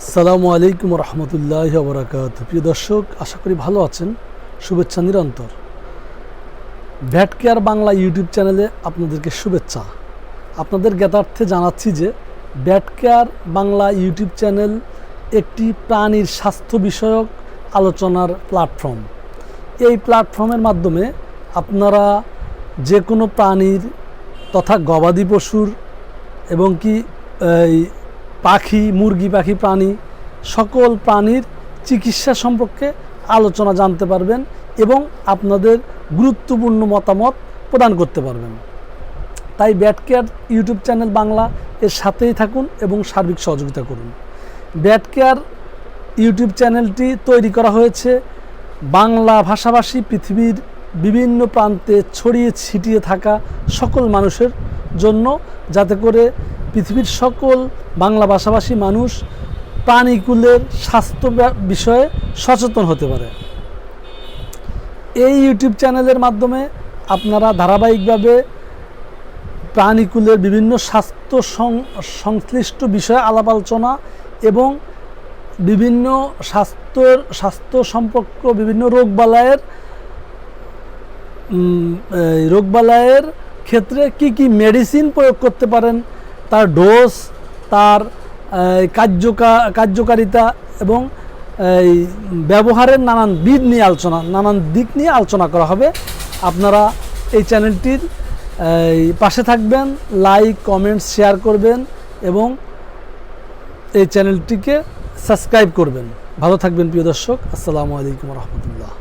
আসসালামু আলাইকুম রহমতুল্লাহি ওয়া বারাকাতুহু। প্রিয় দর্শক, আশা করি ভালো আছেন। শুভেচ্ছা নিরন্তর। ভ্যাট কেয়ার বাংলা ইউটিউব চ্যানেলে আপনাদেরকে শুভেচ্ছা। আপনাদের জ্ঞাতার্থে জানাচ্ছি যে VAT care Bangla YouTube channel একটি প্রাণীর স্বাস্থ্য বিষয়ক আলোচনার প্ল্যাটফর্ম। এই প্ল্যাটফর্মের মাধ্যমে আপনারা যে কোনো প্রাণীর তথা গবাদি পশুর এবং কি পাখি, মুরগি, পাখি, প্রাণী, সকল প্রাণীর চিকিৎসা সম্পর্কে আলোচনা জানতে পারবেন এবং আপনাদের গুরুত্বপূর্ণ মতামত প্রদান করতে পারবেন। তাই VAT care YouTube channel Bangla এর সাথেই থাকুন এবং সার্বিক সহযোগিতা করুন। ভ্যাট কেয়ার ইউটিউব চ্যানেলটি তৈরি করা হয়েছে বাংলা ভাষাভাষী পৃথিবীর বিভিন্ন প্রান্তে ছড়িয়ে ছিটিয়ে থাকা সকল মানুষের জন্য, যাতে করে পৃথিবীর সকল বাংলা ভাষাভাষী মানুষ প্রাণীকুলের স্বাস্থ্য বিষয়ে সচেতন হতে পারে। এই ইউটিউব চ্যানেলের মাধ্যমে আপনারা ধারাবাহিকভাবে প্রাণীকুলের বিভিন্ন স্বাস্থ্য সংশ্লিষ্ট বিষয়ে আলাপ আলোচনা এবং বিভিন্ন স্বাস্থ্য সম্পর্ক বিভিন্ন রোগবালাইয়ের ক্ষেত্রে কি মেডিসিন প্রয়োগ করতে পারেন, তার ডোজ, তার কার্যকারিতা এবং ব্যবহারের নানান দিক নিয়ে আলোচনা করা হবে। আপনারা এই চ্যানেলটির পাশে থাকবেন, লাইক, কমেন্টস, শেয়ার করবেন এবং এই চ্যানেলটিকে সাবস্ক্রাইব করবেন। ভালো থাকবেন প্রিয় দর্শক। আসসালামু আলাইকুম রহমতুল্লাহ।